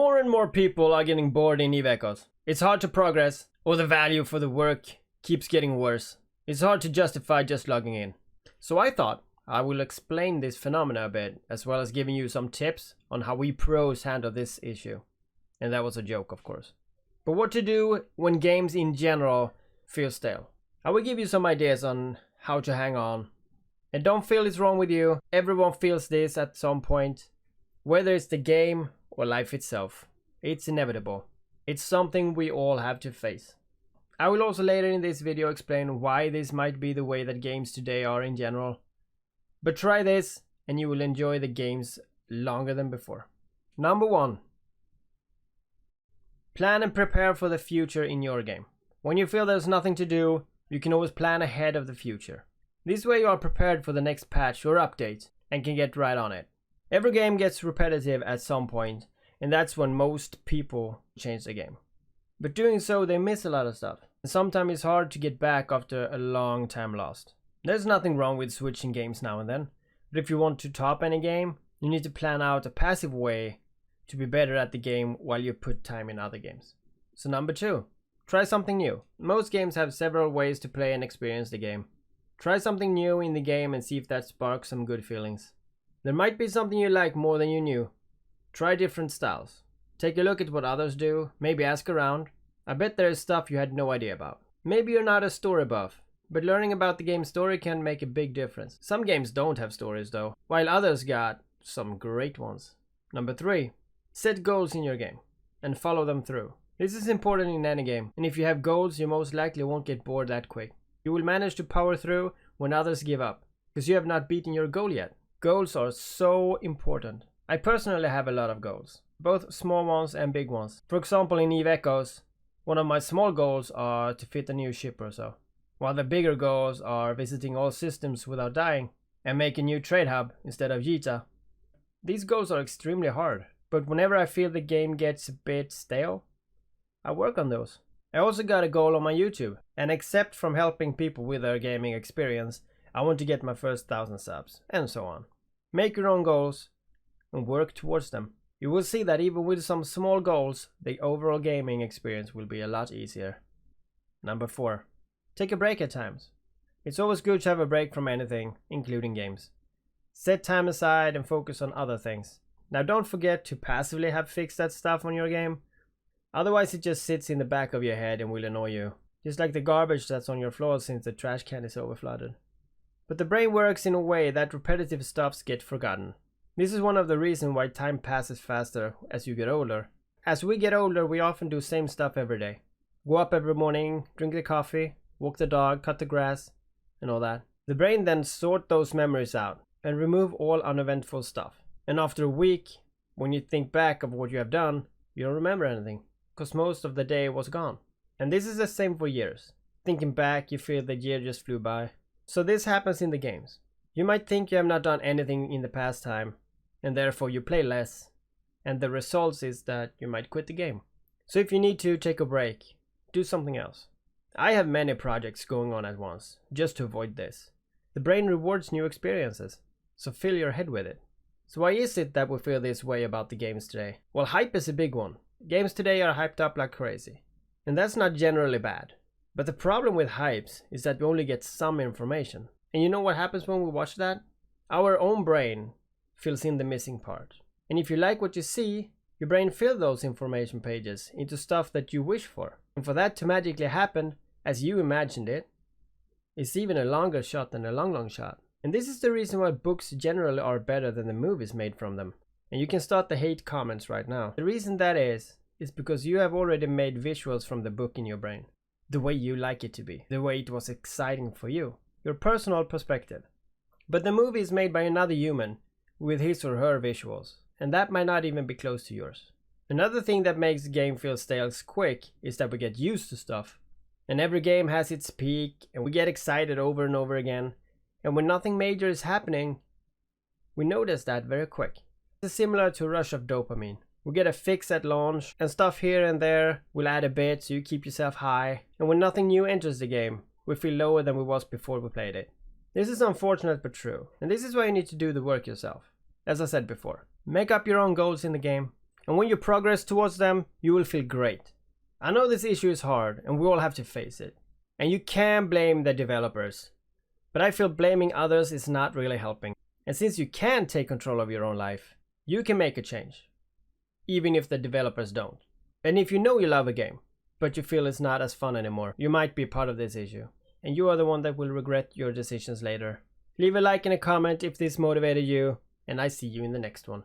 More and more people are getting bored in Eve-Echoes. It's hard to progress, or the value for the work keeps getting worse. It's hard to justify just logging in. So I thought I will explain this phenomena a bit, as well as giving you some tips on how we pros handle this issue. And that was a joke, of course. But what to do when games in general feel stale. I will give you some ideas on how to hang on. And don't feel it's wrong with you. Everyone feels this at some point. Whether it's the game or life itself. It's inevitable. It's something we all have to face. I will also later in this video explain why this might be the way that games today are in general. But try this and you will enjoy the games longer than before. Number 1. Plan and prepare for the future in your game. When you feel there's nothing to do, you can always plan ahead of the future. This way you are prepared for the next patch or update and can get right on it. Every game gets repetitive at some point, and that's when most people change the game. But doing so, they miss a lot of stuff. And sometimes it's hard to get back after a long time lost. There's nothing wrong with switching games now and then, but if you want to top any game, you need to plan out a passive way to be better at the game while you put time in other games. So number 2, try something new. Most games have several ways to play and experience the game. Try something new in the game and see if that sparks some good feelings. There might be something you like more than you knew. Try different styles. Take a look at what others do, maybe ask around. I bet there is stuff you had no idea about. Maybe you're not a story buff, but learning about the game's story can make a big difference. Some games don't have stories though, while others got some great ones. Number 3, set goals in your game and follow them through. This is important in any game, and if you have goals, you most likely won't get bored that quick. You will manage to power through when others give up, because you have not beaten your goal yet. Goals are so important. I personally have a lot of goals, both small ones and big ones. For example, in Eve-Echoes, one of my small goals are to fit a new ship or so, while the bigger goals are visiting all systems without dying and make a new trade hub instead of Jita. These goals are extremely hard, but whenever I feel the game gets a bit stale, I work on those. I also got a goal on my YouTube, and except from helping people with their gaming experience, I want to get my first 1,000 subs, and so on. Make your own goals and work towards them. You will see that even with some small goals, the overall gaming experience will be a lot easier. Number 4. Take a break at times. It's always good to have a break from anything, including games. Set time aside and focus on other things. Now don't forget to passively have fixed that stuff on your game. Otherwise it just sits in the back of your head and will annoy you. Just like the garbage that's on your floor since the trash can is overflooded. But the brain works in a way that repetitive stuffs get forgotten. This is one of the reasons why time passes faster as you get older. As we get older, we often do same stuff every day. Go up every morning, drink the coffee, walk the dog, cut the grass, and all that. The brain then sorts those memories out and remove all uneventful stuff. And after a week, when you think back of what you have done, you don't remember anything, because most of the day was gone. And this is the same for years. Thinking back, you feel the year just flew by. So this happens in the games. You might think you have not done anything in the past time, and therefore you play less, and the result is that you might quit the game. So if you need to take a break, do something else. I have many projects going on at once, just to avoid this. The brain rewards new experiences, so fill your head with it. So why is it that we feel this way about the games today? Well, hype is a big one. Games today are hyped up like crazy, and that's not generally bad. But the problem with hypes is that we only get some information. And you know what happens when we watch that? Our own brain fills in the missing part. And if you like what you see, your brain fills those information pages into stuff that you wish for. And for that to magically happen as you imagined it, it's even a longer shot than a long shot. And this is the reason why books generally are better than the movies made from them. And you can start the hate comments right now. The reason that is because you have already made visuals from the book in your brain. The way you like it to be. The way it was exciting for you. Your personal perspective. But the movie is made by another human with his or her visuals. And that might not even be close to yours. Another thing that makes the game feel stale quick is that we get used to stuff. And every game has its peak and we get excited over and over again. And when nothing major is happening, we notice that very quick. It's similar to a rush of dopamine. We get a fix at launch, and stuff here and there will add a bit so you keep yourself high. And when nothing new enters the game, we feel lower than we was before we played it. This is unfortunate but true, and this is why you need to do the work yourself. As I said before, make up your own goals in the game, And when you progress towards them, you will feel great. I know this issue is hard and we all have to face it. And you can blame the developers. But I feel blaming others is not really helping. And since you can take control of your own life, you can make a change. Even if the developers don't. And if you know you love a game, but you feel it's not as fun anymore, you might be part of this issue. And you are the one that will regret your decisions later. Leave a like and a comment if this motivated you, and I see you in the next one.